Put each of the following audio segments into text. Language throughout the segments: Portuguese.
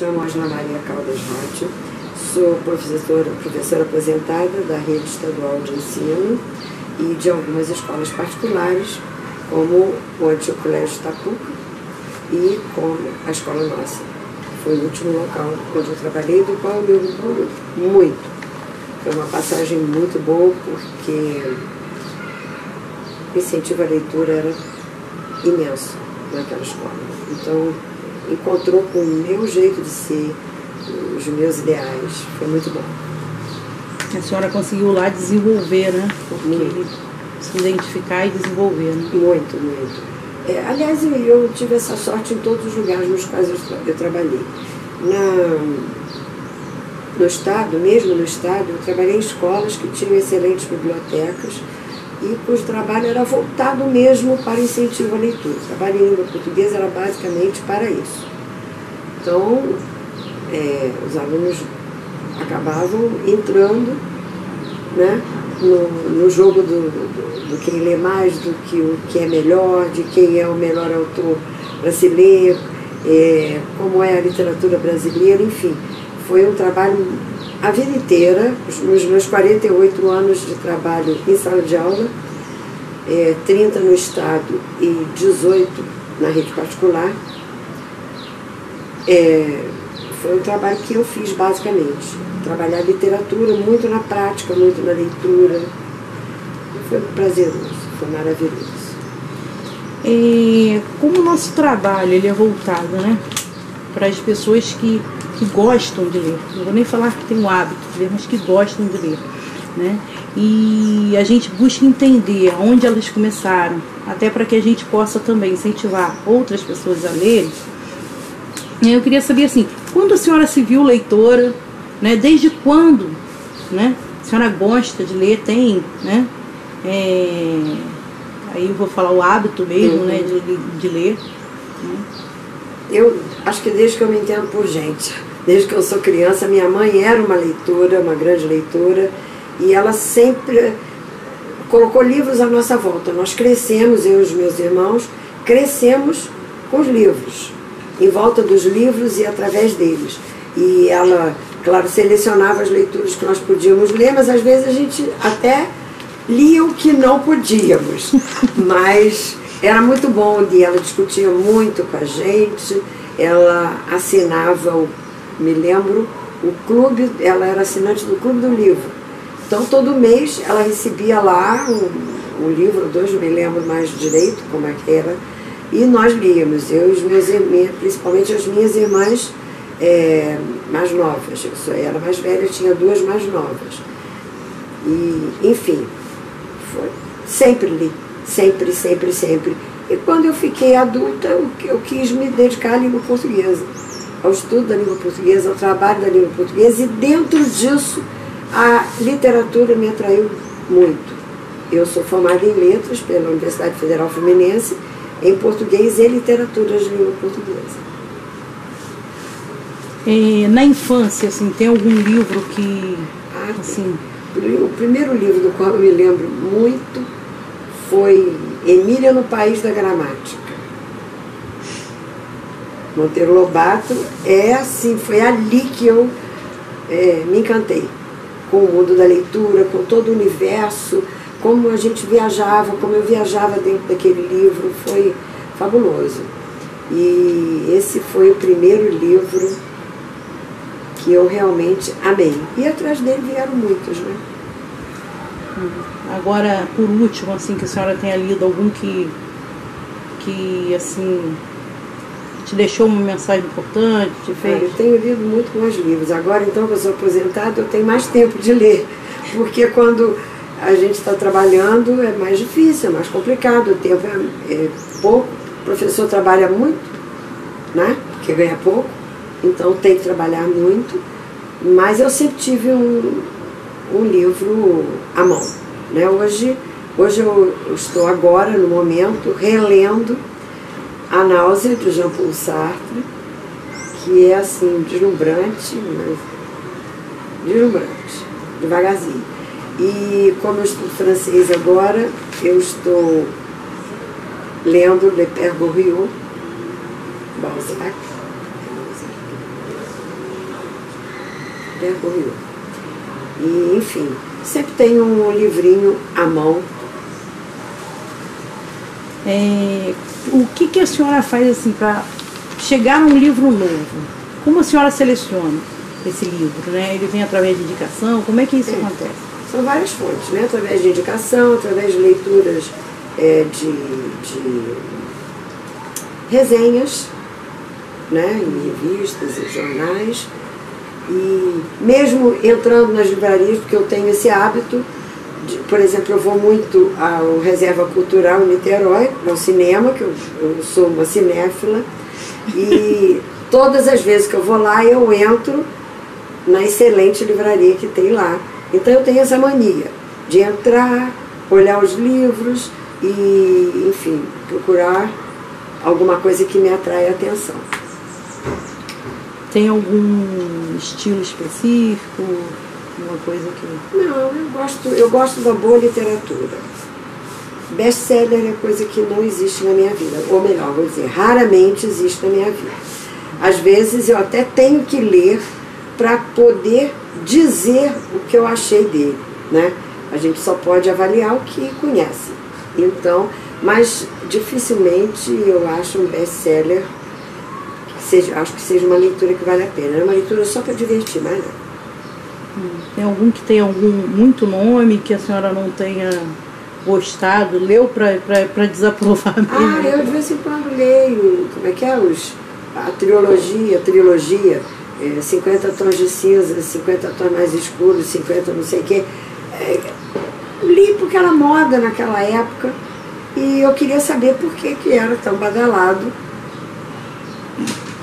Chamo Ana Maria Caldas Rotti, sou professora aposentada da Rede Estadual de Ensino e de algumas escolas particulares, como o Antigo Colégio Tapuca e como a Escola Nossa. Foi o último local onde eu trabalhei, do qual eu me orgulho muito. Foi uma passagem muito boa, porque o incentivo à leitura era imenso naquela escola. Então, encontrou com o meu jeito de ser, os meus ideais. Foi muito bom. A senhora conseguiu lá desenvolver, né? Porque se identificar e desenvolver, né? Muito, muito. Aliás, eu tive essa sorte em todos os lugares nos quais eu trabalhei. No Estado, mesmo no Estado, eu trabalhei em escolas que tinham excelentes bibliotecas e cujo trabalho era voltado mesmo para incentivo à leitura. O trabalho em língua portuguesa era basicamente para isso. Então, os alunos acabavam entrando, né, no jogo do quem lê mais, do que o que é melhor, de quem é o melhor autor para se ler, como é a literatura brasileira, enfim. Foi um trabalho a vida inteira, nos meus 48 anos de trabalho em sala de aula, 30 no Estado e 18 na rede particular. Foi um trabalho que eu fiz basicamente. Trabalhar literatura muito na prática, muito na leitura. Foi prazeroso, foi maravilhoso. Como o nosso trabalho ele é voltado, né, para as pessoas que gostam de ler, não vou nem falar que tem o hábito de ler, mas que gostam de ler, né? E a gente busca entender onde elas começaram, até para que a gente possa também incentivar outras pessoas a lerem. Eu queria saber assim, quando a senhora se viu leitora, né? Desde quando, né? A senhora gosta de ler, tem, né? Aí eu vou falar o hábito mesmo, né? De ler. Né? Eu acho que desde que eu me entendo por gente, desde que eu sou criança, minha mãe era uma leitora, uma grande leitora, e ela sempre colocou livros à nossa volta. Nós crescemos, eu e os meus irmãos, crescemos com os livros, em volta dos livros e através deles. E ela, claro, selecionava as leituras que nós podíamos ler, mas às vezes a gente até lia o que não podíamos. Mas era muito bom, e ela discutia muito com a gente, ela assinava, me lembro, o clube, ela era assinante do Clube do Livro. Então todo mês ela recebia lá um livro, dois, não me lembro mais direito como é que era, e nós líamos, eu e os meus irmãos, principalmente as minhas irmãs mais novas. Eu era mais velha, tinha duas mais novas. E, enfim, sempre li, sempre, sempre, sempre. E quando eu fiquei adulta, eu quis me dedicar à língua portuguesa, ao estudo da língua portuguesa, ao trabalho da língua portuguesa, e dentro disso a literatura me atraiu muito. Eu sou formada em letras pela Universidade Federal Fluminense, em português e literatura de língua portuguesa. Na infância, assim, tem algum livro que, assim... O primeiro livro do qual eu me lembro muito foi Emília no País da Gramática. Monteiro Lobato, assim, foi ali que eu me encantei com o mundo da leitura, com todo o universo, como a gente viajava, como eu viajava dentro daquele livro, foi fabuloso. E esse foi o primeiro livro que eu realmente amei. E atrás dele vieram muitos, né? Agora, por último, assim, que a senhora tenha lido algum que assim, te deixou uma mensagem importante, te fez? Eu tenho lido muito bons livros. Agora, então, que eu sou aposentada, eu tenho mais tempo de ler. Porque quando a gente está trabalhando é mais difícil, é mais complicado, o tempo é pouco. O professor trabalha muito, né? Porque ganha pouco. Então tem que trabalhar muito, mas eu sempre tive um livro à mão, né? Hoje eu estou agora, no momento, relendo A Náusea, de Jean-Paul Sartre, que é assim, deslumbrante, mas deslumbrante, devagarzinho. E como eu estudo francês agora, eu estou lendo Le Père Goriot, Balzac, perco o Rio. E, enfim, sempre tenho um livrinho à mão. O que a senhora faz assim para chegar num livro novo? Como a senhora seleciona esse livro, né? Ele vem através de indicação? Como é que isso acontece? São várias fontes, né? Através de indicação, através de leituras de resenhas, né? Em revistas e jornais. E mesmo entrando nas livrarias, porque eu tenho esse hábito, por exemplo, eu vou muito ao Reserva Cultural em Niterói, ao cinema, que eu sou uma cinéfila, e todas as vezes que eu vou lá, eu entro na excelente livraria que tem lá. Então eu tenho essa mania de entrar, olhar os livros e, enfim, procurar alguma coisa que me atrai a atenção. Tem algum estilo específico? Uma coisa que... Não, eu gosto da boa literatura. Best-seller é coisa que não existe na minha vida. Ou melhor, vou dizer, raramente existe na minha vida. Às vezes eu até tenho que ler para poder dizer o que eu achei dele, né? A gente só pode avaliar o que conhece. Então, mas dificilmente eu acho um best-seller acho que seja uma leitura que vale a pena. É uma leitura só para divertir, mas não. Tem algum que tem muito nome que a senhora não tenha gostado? Leu para desaprovar mesmo? Eu de vez em quando leio, como é que é? A trilogia, 50 tons de cinza, 50 tons mais escuros, 50 não sei o quê. Li porque era moda naquela época e eu queria saber por que era tão badalado,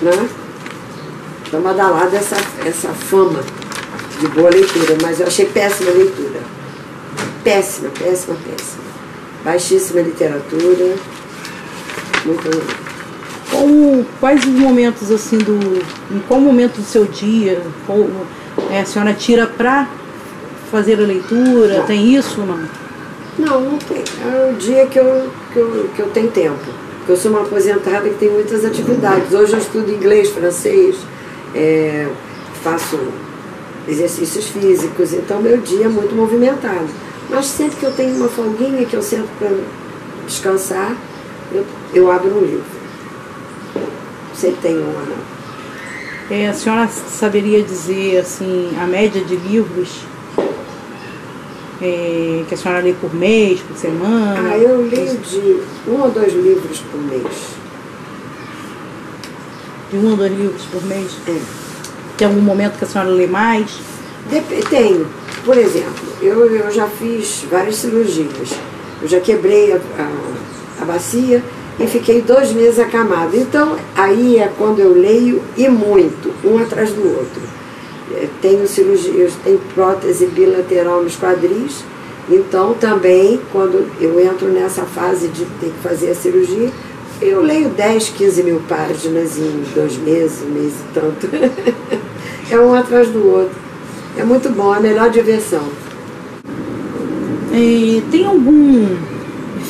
né? Tão badalada essa fama de boa leitura, mas eu achei péssima leitura. Péssima. Baixíssima literatura, muito ruim. Quais os momentos, assim, em qual momento do seu dia a senhora tira para fazer a leitura? Não. Tem isso ou não? Não tem. É o dia que eu tenho tempo. Eu sou uma aposentada que tem muitas atividades. Hoje eu estudo inglês, francês, faço exercícios físicos, então meu dia é muito movimentado. Mas sempre que eu tenho uma folguinha, que eu sento para descansar, eu abro um livro. Sempre tenho uma. A senhora saberia dizer, assim, a média de livros que a senhora lê por mês, por semana? Eu leio de 1 ou 2 livros por mês. De 1 ou 2 livros por mês? Tem algum momento que a senhora lê mais? Tenho. Por exemplo, eu já fiz várias cirurgias. Eu já quebrei a bacia e fiquei 2 meses acamada. Então, aí é quando eu leio e muito, um atrás do outro. Tenho cirurgia, tenho prótese bilateral nos quadris, então também, quando eu entro nessa fase de ter que fazer a cirurgia, eu leio 10, 15 mil páginas em 2 meses, 1 mês e tanto. É um atrás do outro. É muito bom, é a melhor diversão. Tem algum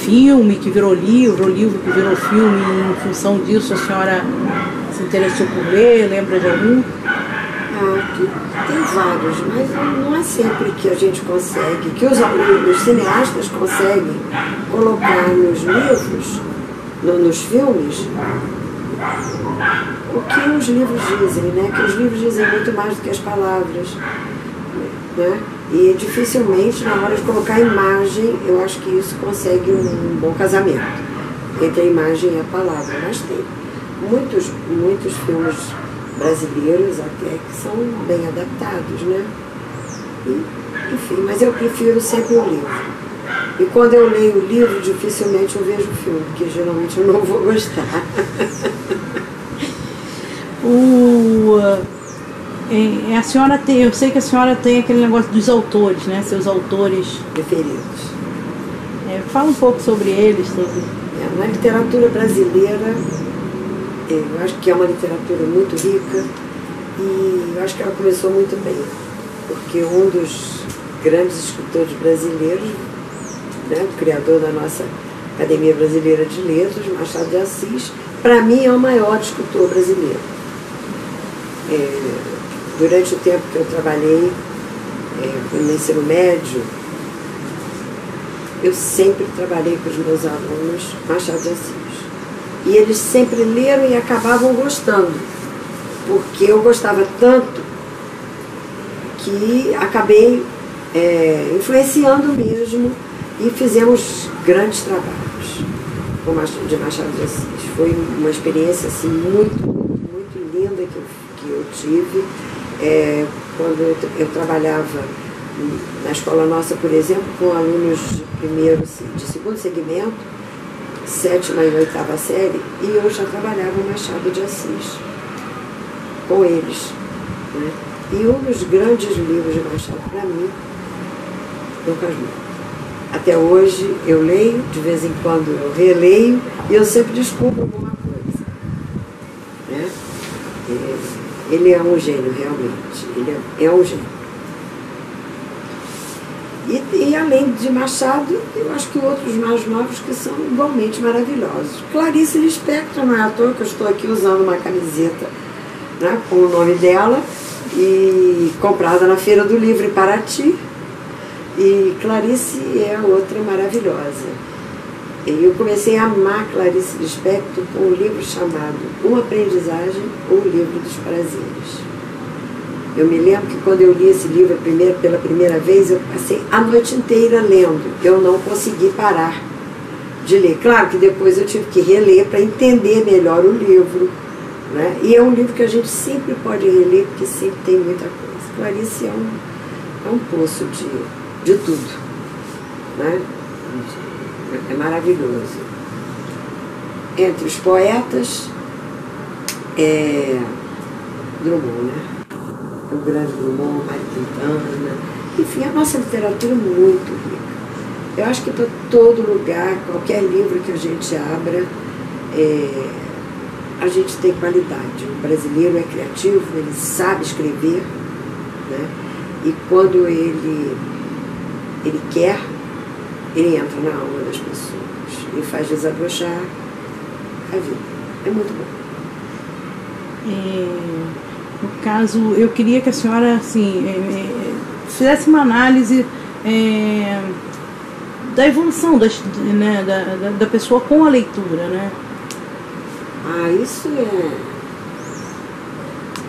filme que virou livro, ou livro que virou filme, e em função disso a senhora se interessou por ler, lembra de algum? Tem vários, mas não é sempre que a gente consegue, que os cineastas conseguem colocar nos livros, nos filmes, o que os livros dizem, né? Que os livros dizem muito mais do que as palavras, né? E dificilmente, na hora de colocar a imagem, eu acho que isso consegue um bom casamento entre a imagem e a palavra. Mas tem muitos filmes brasileiros até que são bem adaptados, né? E, enfim, mas eu prefiro sempre o livro. E quando eu leio o livro, dificilmente eu vejo o filme, porque geralmente eu não vou gostar. A senhora tem, eu sei que a senhora tem aquele negócio dos autores, né? Seus autores preferidos. Fala um pouco sobre eles. Na literatura brasileira, eu acho que é uma literatura muito rica e eu acho que ela começou muito bem, porque um dos grandes escritores brasileiros, né, o criador da nossa Academia Brasileira de Letras, Machado de Assis, para mim é o maior escritor brasileiro. durante o tempo que eu trabalhei no ensino médio, eu sempre trabalhei com os meus alunos Machado de Assis. E eles sempre leram e acabavam gostando, porque eu gostava tanto que acabei influenciando mesmo e fizemos grandes trabalhos de Machado de Assis. Foi uma experiência assim, muito, muito linda que eu tive. Quando eu trabalhava na escola nossa, por exemplo, com alunos de segundo segmento, 7ª e 8ª série, e eu já trabalhava Machado de Assis com eles, né? E um dos grandes livros de Machado para mim, Dom Casmurro. Até hoje eu leio, de vez em quando eu releio, e eu sempre descubro alguma coisa, né? Ele é um gênio, realmente. Ele é um gênio. E além de Machado, eu acho que outros mais novos que são igualmente maravilhosos. Clarice Lispector, não é à toa que eu estou aqui usando uma camiseta, né, com o nome dela, e comprada na Feira do Livro em Paraty. E Clarice é outra maravilhosa. E eu comecei a amar Clarice Lispector com um livro chamado Uma Aprendizagem ou o Livro dos Prazeres. Eu me lembro que quando eu li esse livro pela primeira vez, eu passei a noite inteira lendo. Eu não consegui parar de ler. Claro que depois eu tive que reler para entender melhor o livro, né? E é um livro que a gente sempre pode reler, porque sempre tem muita coisa. Clarice é um poço de tudo, né? É maravilhoso. Entre os poetas, Drummond, né? O grande Drummond, Mário Quintana, enfim, a nossa literatura é muito rica. Eu acho que para todo lugar, qualquer livro que a gente abra, a gente tem qualidade. O brasileiro é criativo, ele sabe escrever, né? E quando ele quer, ele entra na alma das pessoas e faz desabrochar a vida. É muito bom. No caso, eu queria que a senhora assim, fizesse uma análise da evolução da pessoa com a leitura, né? Isso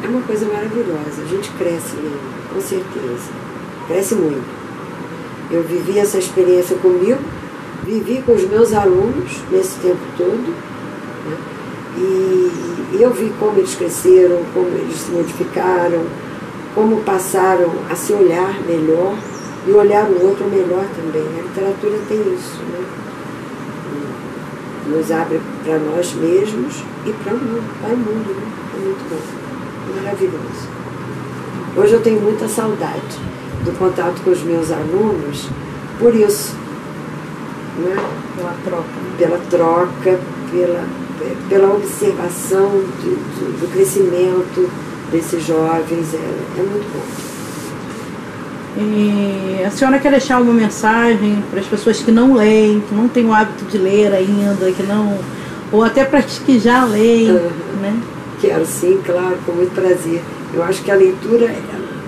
é uma coisa maravilhosa. A gente cresce mesmo, com certeza. Cresce muito. Eu vivi essa experiência comigo, vivi com os meus alunos nesse tempo todo, né? E eu vi como eles cresceram, como eles se modificaram, como passaram a se olhar melhor e olhar o outro melhor também. A literatura tem isso, né? Nos abre para nós mesmos e para o mundo, né? É muito bom, é maravilhoso. Hoje eu tenho muita saudade do contato com os meus alunos por isso, né? Pela troca, pela observação do crescimento desses jovens, é muito bom. A senhora quer deixar uma mensagem para as pessoas que não leem, que não têm o hábito de ler ainda, ou até para as que já leem, né? Quero sim, claro, com muito prazer. Eu acho que a leitura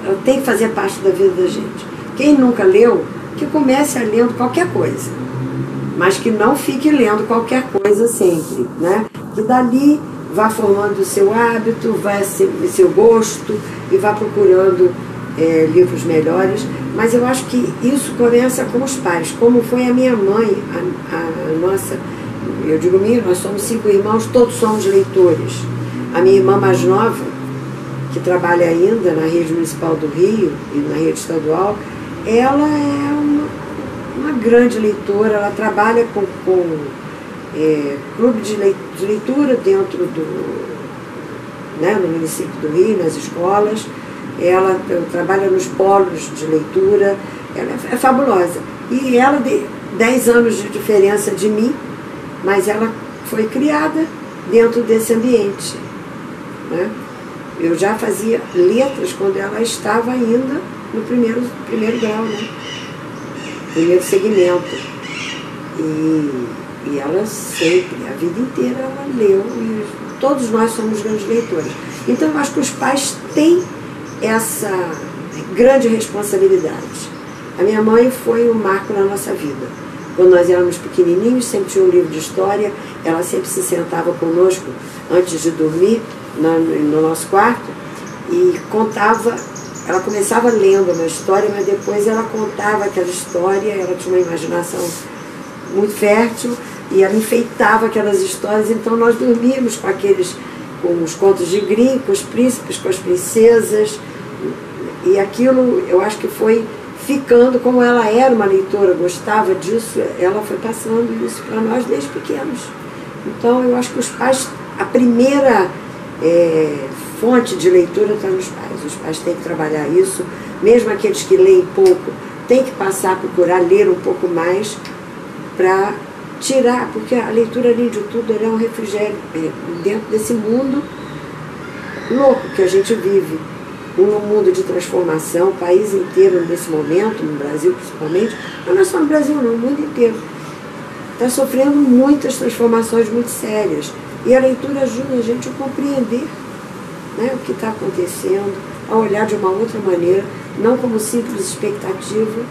ela tem que fazer parte da vida da gente. Quem nunca leu, que comece a lendo qualquer coisa, mas que não fique lendo qualquer coisa sempre, né? Que dali vá formando o seu hábito, vai ser o seu gosto e vá procurando livros melhores. Mas eu acho que isso começa com os pais, como foi a minha mãe, a nossa, eu digo minha, nós somos 5 irmãos, todos somos leitores. A minha irmã mais nova, que trabalha ainda na rede municipal do Rio e na rede estadual, ela é uma grande leitora. Ela trabalha com clube de leitura dentro no município do Rio, nas escolas. Ela trabalha nos polos de leitura. Ela é fabulosa. E ela tem 10 anos de diferença de mim, mas ela foi criada dentro desse ambiente, né? Eu já fazia letras quando ela estava ainda no primeiro grau, né? Primeiro segmento. E ela sempre, a vida inteira, ela leu. E todos nós somos grandes leitores. Então, eu acho que os pais têm essa grande responsabilidade. A minha mãe foi um marco na nossa vida. Quando nós éramos pequenininhos, sempre tinha um livro de história, ela sempre se sentava conosco antes de dormir no nosso quarto e contava. Ela começava lendo uma história, mas depois ela contava aquela história, ela tinha uma imaginação muito fértil e ela enfeitava aquelas histórias, então nós dormíamos com os contos de Grimm, com os príncipes, com as princesas, e aquilo eu acho que foi ficando, como ela era uma leitora, gostava disso, ela foi passando isso para nós desde pequenos. Então eu acho que os pais, a primeira fonte de leitura está nos pais. Os pais têm que trabalhar isso, mesmo aqueles que leem pouco, têm que passar a procurar ler um pouco mais para tirar, porque a leitura, além de tudo, ela é um refrigério dentro desse mundo louco que a gente vive. Um mundo de transformação, o país inteiro nesse momento, no Brasil principalmente, mas não é só no Brasil não, o mundo inteiro está sofrendo muitas transformações muito sérias. E a leitura ajuda a gente a compreender, né, o que está acontecendo, a olhar de uma outra maneira, não como simples expectativa,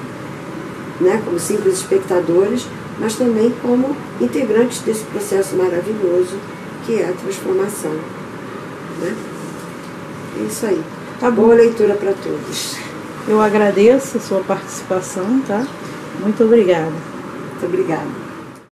né, como simples espectadores, mas também como integrantes desse processo maravilhoso que é a transformação. Né? É isso aí. Tá, boa leitura para todos. Eu agradeço a sua participação, tá? Muito obrigada. Muito obrigada.